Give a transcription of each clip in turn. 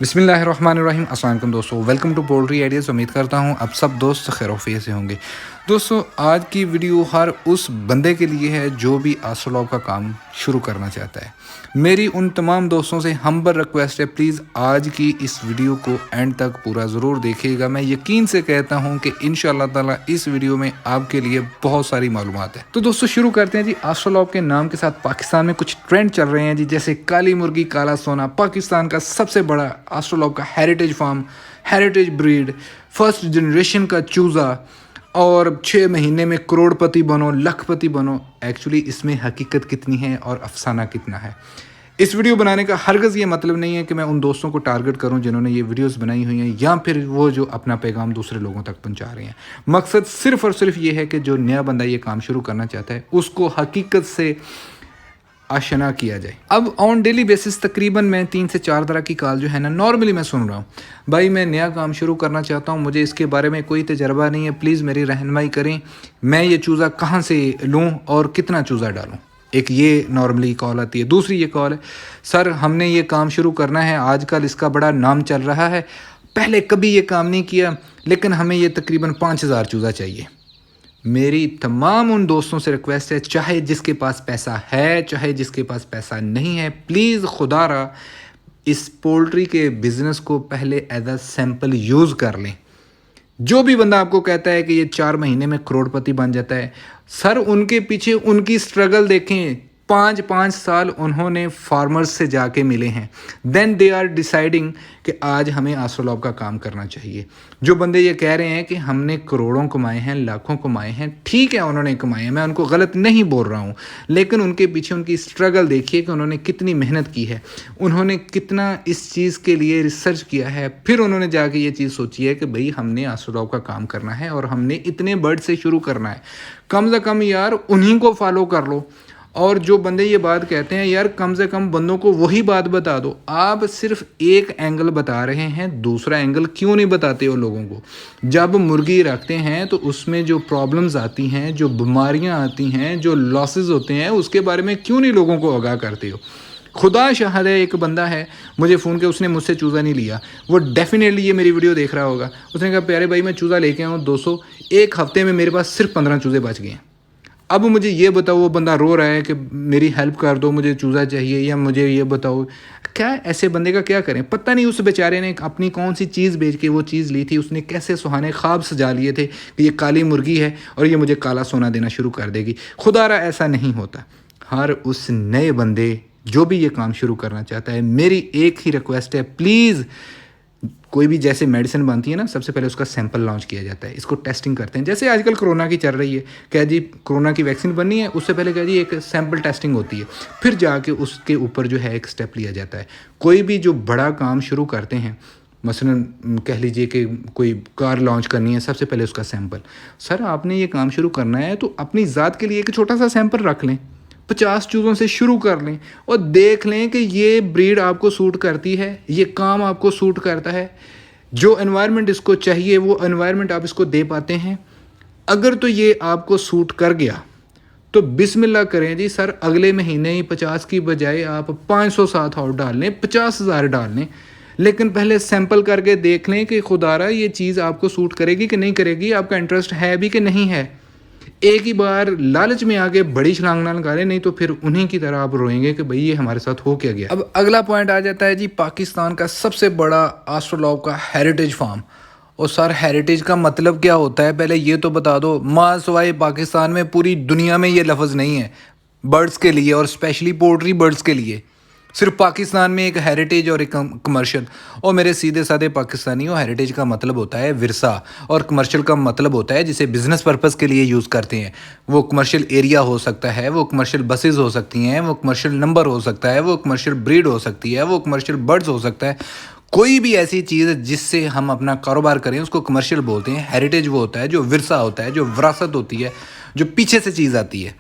बिस्मिल्लाहिर्रहमानिर्रहीम। अस्सलाम वालेकुम दोस्तों, वेलकम टू पोल्ट्री आइडियाज़। उम्मीद करता हूँ अब सब दोस्त खैरियत से होंगे। दोस्तों, आज की वीडियो हर उस बंदे के लिए है जो भी आस्ट्रोलॉब का काम शुरू करना चाहता है। मेरी उन तमाम दोस्तों से हम्बल रिक्वेस्ट है, प्लीज़ आज की इस वीडियो को एंड तक पूरा ज़रूर देखिएगा। मैं यकीन से कहता हूँ कि इंशाअल्लाह ताला इस वीडियो में आपके लिए बहुत सारी मालूमात है। तो दोस्तों शुरू करते हैं जी। आस्ट्रोलॉब के नाम के साथ पाकिस्तान में कुछ ट्रेंड चल रहे हैं जी, जैसे काली मुर्गी काला सोना, पाकिस्तान का सबसे बड़ा आस्ट्रोलॉब का heritage farm, heritage breed, first generation का चूज़ा, और 6 महीने में करोड़पति बनो, लखपति बनो। एक्चुअली इसमें हकीकत कितनी है और अफसाना कितना है। इस वीडियो बनाने का हरगज़ ये मतलब नहीं है कि मैं उन दोस्तों को टारगेट करूं जिन्होंने ये वीडियोस बनाई हुई हैं, या फिर वो जो अपना पैगाम दूसरे लोगों तक पहुंचा रहे हैं। मकसद सिर्फ़ और सिर्फ ये है कि जो नया बंदा ये काम शुरू करना चाहता है उसको हकीकत से आशना किया जाए। अब ऑन डेली बेसिस तकरीबन मैं 3 से 4 तरह की कॉल जो है ना नॉर्मली मैं सुन रहा हूँ। भाई मैं नया काम शुरू करना चाहता हूँ, मुझे इसके बारे में कोई तजर्बा नहीं है, प्लीज़ मेरी रहनुमाई करें, मैं ये चूज़ा कहाँ से लूँ और कितना चूज़ा डालूँ। एक ये नॉर्मली कॉल आती है। दूसरी ये कॉल है, सर हमने ये काम शुरू करना है, आजकल इसका बड़ा नाम चल रहा है, पहले कभी ये काम नहीं किया, लेकिन हमें ये तकरीबन 5000 चूज़ा चाहिए। मेरी तमाम उन दोस्तों से रिक्वेस्ट है, चाहे जिसके पास पैसा है चाहे जिसके पास पैसा नहीं है, प्लीज़ खुदारा इस पोल्ट्री के बिज़नेस को पहले एज अ सैम्पल यूज़ कर लें। जो भी बंदा आपको कहता है कि ये 4 महीने में करोड़पति बन जाता है, सर उनके पीछे उनकी स्ट्रगल देखें। 5-5 साल उन्होंने फार्मर्स से जाके मिले हैं, देन दे आर डिसाइडिंग कि आज हमें आस्ट्रोलॉब का काम करना चाहिए। जो बंदे ये कह रहे हैं कि हमने करोड़ों कमाए हैं, लाखों कमाए हैं, ठीक है उन्होंने कमाए हैं, मैं उनको गलत नहीं बोल रहा हूँ, लेकिन उनके पीछे उनकी स्ट्रगल देखिए कि उन्होंने कितनी मेहनत की है, उन्होंने कितना इस चीज़ के लिए रिसर्च किया है, फिर उन्होंने जाके ये चीज़ सोची है कि भाई हमने आस्ट्रोलॉब का काम करना है और हमने इतने बर्ड से शुरू करना है। कम से कम यार उन्हीं को फॉलो कर लो। और जो बंदे ये बात कहते हैं, यार कम से कम बंदों को वही बात बता दो। आप सिर्फ एक एंगल बता रहे हैं, दूसरा एंगल क्यों नहीं बताते हो लोगों को। जब मुर्गी रखते हैं तो उसमें जो प्रॉब्लम्स आती हैं, जो बीमारियां आती हैं, जो लॉसेस होते हैं, उसके बारे में क्यों नहीं लोगों को आगाह करते हो। खुदा शहाद है, एक बंदा है मुझे फ़ोन किया, उसने मुझसे चूज़ा नहीं लिया, वो डेफिनेटली ये मेरी वीडियो देख रहा होगा। उसने कहा प्यारे भाई मैं चूज़ा लेके आऊँ 200, एक हफ्ते में मेरे पास सिर्फ 15 चूज़े बच गए हैं। अब मुझे ये बताओ, वो बंदा रो रहा है कि मेरी हेल्प कर दो, मुझे चूज़ा चाहिए, या मुझे ये बताओ क्या ऐसे बंदे का क्या करें। पता नहीं उस बेचारे ने अपनी कौन सी चीज़ बेच के वो चीज़ ली थी, उसने कैसे सुहाने ख्वाब सजा लिए थे कि ये काली मुर्गी है और ये मुझे काला सोना देना शुरू कर देगी। खुदारा ऐसा नहीं होता। हर उस नए बंदे जो भी ये काम शुरू करना चाहता है, मेरी एक ही रिक्वेस्ट है, प्लीज़ कोई भी जैसे मेडिसिन बनती है ना, सबसे पहले उसका सैंपल लॉन्च किया जाता है, इसको टेस्टिंग करते हैं। जैसे आजकल कोरोना की चल रही है, कह जी कोरोना की वैक्सीन बननी है, उससे पहले कह जी एक सैंपल टेस्टिंग होती है, फिर जाके उसके ऊपर जो है एक स्टेप लिया जाता है। कोई भी जो बड़ा काम शुरू करते हैं, मसलन कह लीजिए कि कोई कार लॉन्च करनी है, सबसे पहले उसका सैंपल। सर आपने ये काम शुरू करना है तो अपनी ज़ात के लिए एक छोटा सा सैंपल रख लें, 50 चूज़ों से शुरू कर लें और देख लें कि ये ब्रीड आपको सूट करती है, ये काम आपको सूट करता है, जो एनवायरनमेंट इसको चाहिए वो एनवायरनमेंट आप इसको दे पाते हैं। अगर तो ये आपको सूट कर गया तो बिस्मिल्लाह करें जी सर, अगले महीने ही 50 की बजाय आप 500 साथ और डाल लें, 50,000 डाल लें, लेकिन पहले सैंपल करके देख लें कि खुदारा ये चीज़ आपको सूट करेगी कि नहीं करेगी, आपका इंटरेस्ट है भी कि नहीं है। एक ही बार लालच में आगे बड़ी छलांग ना लगा लें, नहीं तो फिर उन्हीं की तरह आप रोएंगे कि भाई ये हमारे साथ हो क्या गया। अब अगला पॉइंट आ जाता है जी, पाकिस्तान का सबसे बड़ा आस्ट्रोलॉब का हेरिटेज फार्म। और सर हेरिटेज का मतलब क्या होता है, पहले ये तो बता दो। माँ सवाए पाकिस्तान में पूरी दुनिया में ये लफ्ज़ नहीं है बर्ड्स के लिए, और स्पेशली पोल्ट्री बर्ड्स के लिए। सिर्फ पाकिस्तान में एक हेरिटेज और एक कमर्शियल। और मेरे सीधे साधे पाकिस्तानियों, हेरिटेज का मतलब होता है विरसा, और कमर्शियल का मतलब होता है जिसे बिज़नेस पर्पज़ के लिए यूज़ करते हैं। वो कमर्शियल एरिया हो सकता है, वो कमर्शियल बसेस हो सकती हैं, वो कमर्शियल नंबर हो सकता है, वो कमर्शियल ब्रीड हो सकती है, वो कमर्शियल बर्ड्स हो सकता है। कोई भी ऐसी चीज़ जिससे हम अपना कारोबार करें उसको कमर्शियल बोलते हैं। हेरिटेज वो होता है जो विरसा होता है, जो विरासत होती है, जो पीछे से चीज़ आती है।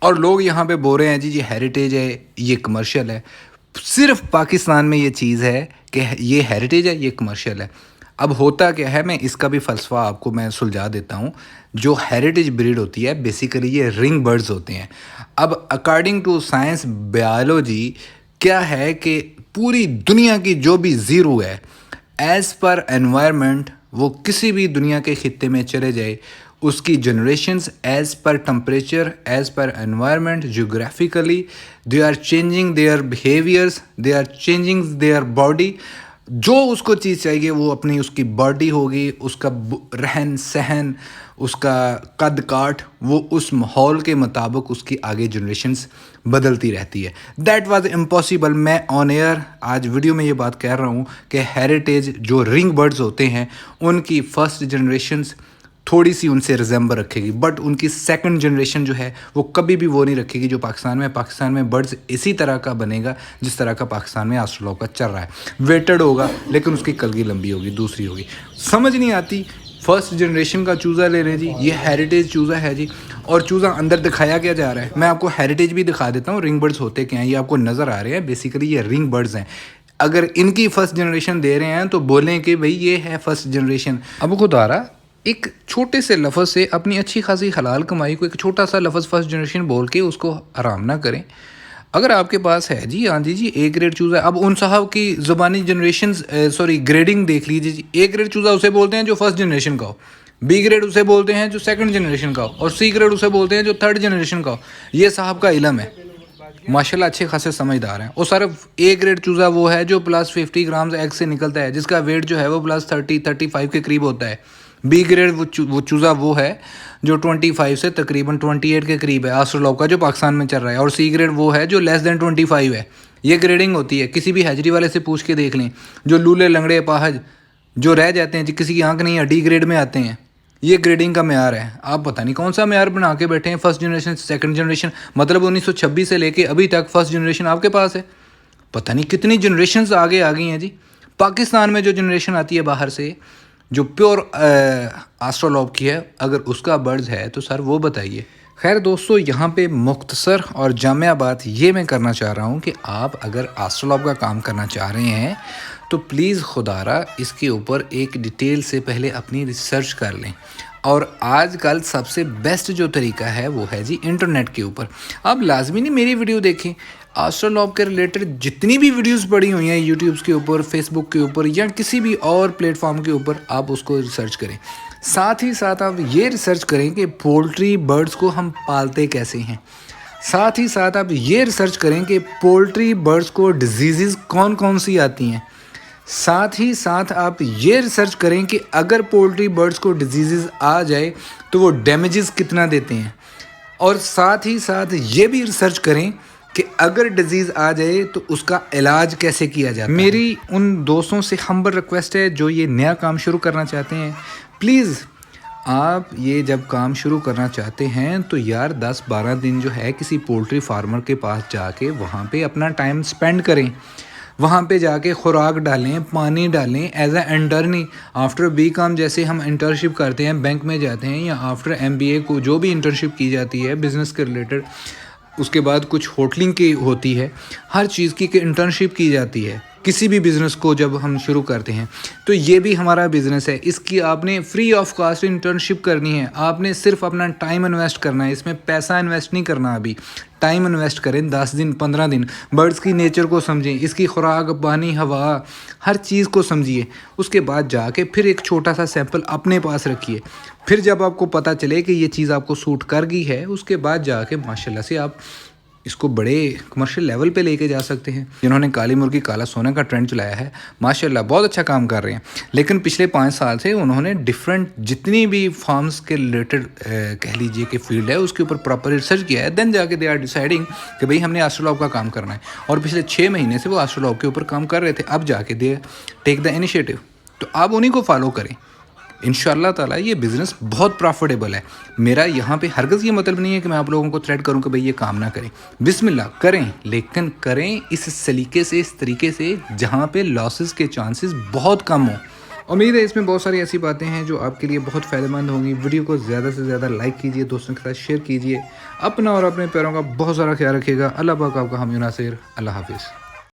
और लोग यहाँ पे बोल रहे हैं जी ये हेरिटेज है, ये कमर्शियल है। सिर्फ पाकिस्तान में ये चीज़ है कि ये हेरिटेज है, ये कमर्शियल है। अब होता क्या है, मैं इसका भी फ़लसफ़ा आपको मैं सुलझा देता हूँ। जो हेरिटेज ब्रीड होती है बेसिकली ये रिंग बर्ड्स होते हैं। अब अकॉर्डिंग टू साइंस बायोलॉजी क्या है कि पूरी दुनिया की जो भी ज़ीरो है एज़ पर एनवायरनमेंट, वो किसी भी दुनिया के खित्ते में चले जाए, उसकी generations as per temperature, as per environment, geographically they are changing their behaviours, they are changing their body. जो उसको चीज़ चाहिए वो अपनी उसकी बॉडी होगी, उसका रहन सहन, उसका कद काठ, वो उस माहौल के मुताबिक उसकी आगे जनरेशन्स बदलती रहती है। That was impossible. मैं ऑन एयर आज वीडियो में ये बात कह रहा हूँ कि हेरिटेज जो रिंग बर्ड्स होते हैं उनकी फर्स्ट जनरेशन्स थोड़ी सी उनसे रिजेंबर रखेगी, बट उनकी सेकंड जनरेशन जो है वो कभी भी वो नहीं रखेगी जो पाकिस्तान में बर्ड्स इसी तरह का बनेगा जिस तरह का पाकिस्तान में आस्ट्रेलोप का चल रहा है। वेटेड होगा लेकिन उसकी कलगी लंबी होगी, दूसरी होगी। समझ नहीं आती। फर्स्ट जनरेशन का चूज़ा ले रहे जी, ये हेरिटेज चूज़ा है जी, और चूज़ा अंदर दिखाया क्या जा रहा है। मैं आपको हेरिटेज भी दिखा देता हूँ, रिंग बर्ड्स होते क्या हैं ये आपको नज़र आ रहे हैं। बेसिकली ये रिंग बर्ड्स हैं। अगर इनकी फर्स्ट जनरेशन दे रहे हैं तो बोलें कि भाई ये है फर्स्ट जनरेशन। अब खुदारा एक छोटे से लफ्ज़ से अपनी अच्छी खासी हलाल कमाई को एक छोटा सा लफ्ज़ फर्स्ट जनरेशन बोल के उसको आराम ना करें। अगर आपके पास है जी, हाँ जी ए ग्रेड चूज़ा, अब उन साहब की ज़ुबानी जनरेशन ग्रेडिंग देख लीजिए जी। ए ग्रेड चूज़ा उसे बोलते हैं जो फर्स्ट जनरेशन का हो, बी ग्रेड उसे बोलते हैं जो सेकंड जनरेशन का हो, और सी ग्रेड उसे बोलते हैं जो थर्ड जनरेशन का हो। ये साहब का इलम है, माशाल्लाह अच्छे खासे समझदार हैं। और सिर्फ ए ग्रेड चूज़ा वो है जो +50 ग्राम्स एग से निकलता है, जिसका वेट जो है वो +30-35 के करीब होता है। बी ग्रेड वो चूज़ा वो है जो 25 से तकरीबन 28 के करीब है आस्ट्रेलोप का, जो पाकिस्तान में चल रहा है। और सी ग्रेड वो है जो <25 है। ये ग्रेडिंग होती है। किसी भी हैचरी वाले से पूछ के देख लें, जो लूले लंगड़े अपाहज जो रह जाते हैं, किसी की आंख नहीं है, डी ग्रेड में आते हैं। ये ग्रेडिंग का म्यार है। आप पता नहीं कौन सा म्यार बना के बैठे हैं, फर्स्ट जनरेशन सेकंड जनरेशन, मतलब 1926 से लेके अभी तक फर्स्ट जनरेशन आपके पास है। पता नहीं कितनी जनरेशन्स आगे आ गई हैं जी। पाकिस्तान में जो जनरेशन आती है बाहर से जो प्योर आस्ट्रेलोप की है, अगर उसका बर्ड्स है तो सर वो बताइए। खैर दोस्तों, यहाँ पे मुख्तसर और जामिया बात ये मैं करना चाह रहा हूँ कि आप अगर आस्ट्रेलोप का काम करना चाह रहे हैं तो प्लीज़ खुदारा इसके ऊपर एक डिटेल से पहले अपनी रिसर्च कर लें। और आजकल सबसे बेस्ट जो तरीका है वो है जी इंटरनेट के ऊपर। आप लाजमी नहीं मेरी वीडियो देखें, आस्ट्रेलोप के रिलेटेड जितनी भी वीडियोस पड़ी हुई हैं यूट्यूब के ऊपर, फेसबुक के ऊपर या किसी भी और प्लेटफॉर्म के ऊपर, आप उसको रिसर्च करें। साथ ही साथ आप ये रिसर्च करें कि पोल्ट्री बर्ड्स को हम पालते कैसे हैं। साथ ही साथ आप ये रिसर्च करें कि पोल्ट्री बर्ड्स को डिजीज़ कौन कौन सी आती हैं। साथ ही साथ आप ये रिसर्च करें कि अगर पोल्ट्री बर्ड्स को डिजीज़ आ जाए तो वो डैमेजेस कितना देते हैं। और साथ ही साथ ये भी रिसर्च करें कि अगर डिजीज़ आ जाए तो उसका इलाज कैसे किया जाता है। मेरी उन दोस्तों से हम्बल रिक्वेस्ट है जो ये नया काम शुरू करना चाहते हैं, प्लीज़ आप ये जब काम शुरू करना चाहते हैं तो यार 10-12 दिन जो है किसी पोल्ट्री फार्मर के पास जाके वहाँ पे अपना टाइम स्पेंड करें। वहाँ पे जाके खुराक डालें, पानी डालें as a internee. After BCom जैसे हम इंटर्नशिप करते हैं, बैंक में जाते हैं, या आफ्टर MBA को जो भी इंटर्नशिप की जाती है बिज़नेस के रिलेटेड, उसके बाद कुछ होटलिंग की होती है, हर चीज़ की इंटर्नशिप की जाती है। किसी भी बिज़नेस को जब हम शुरू करते हैं तो ये भी हमारा बिज़नेस है, इसकी आपने फ्री ऑफ कॉस्ट इंटर्नशिप करनी है। आपने सिर्फ अपना टाइम इन्वेस्ट करना है, इसमें पैसा इन्वेस्ट नहीं करना। अभी टाइम इन्वेस्ट करें, 10 दिन 15 दिन, बर्ड्स की नेचर को समझें, इसकी खुराक, पानी, हवा, हर चीज़ को समझिए। उसके बाद जाके फिर एक छोटा सा सैंपल अपने पास रखिए। फिर जब आपको पता चले कि ये चीज़ आपको सूट कर गई है, उसके बाद जाके माशाल्लाह से आप इसको बड़े कमर्शियल लेवल पे लेके जा सकते हैं। जिन्होंने काली मुर्गी काला सोना का ट्रेंड चलाया है, माशाल्लाह बहुत अच्छा काम कर रहे हैं। लेकिन पिछले 5 साल से उन्होंने डिफरेंट जितनी भी फार्म्स के रिलेटेड कह लीजिए कि फील्ड है उसके ऊपर प्रॉपर रिसर्च किया है। देन जाके दे आर डिसाइडिंग कि भाई हमने आस्ट्रेलोप का काम करना है। और पिछले 6 महीने से वो आस्ट्रेलोप के ऊपर काम कर रहे थे, अब जाके दे टेक द इनिशिएटिव। तो आप उन्हीं को फॉलो करें। इंशाअल्लाह ताला ये बिज़नेस बहुत प्रॉफिटेबल है। मेरा यहाँ पे हरगज़ ये मतलब नहीं है कि मैं आप लोगों को थ्रेट करूँ कि भाई ये काम ना करें। बिस्मिल्लाह करें, लेकिन करें इस सलीके से, इस तरीके से जहाँ पे लॉसेस के चांसेस बहुत कम हो। उम्मीद है इसमें बहुत सारी ऐसी बातें हैं जो आपके लिए बहुत फ़ायदेमंद होंगी। वीडियो को ज़्यादा से ज़्यादा लाइक कीजिए, दोस्तों के साथ शेयर कीजिए। अपना और अपने पैरों का बहुत सारा ख्याल रखिएगा। अल्लाह पाक आपका हामी नासिर। अल्लाह हाफिज़।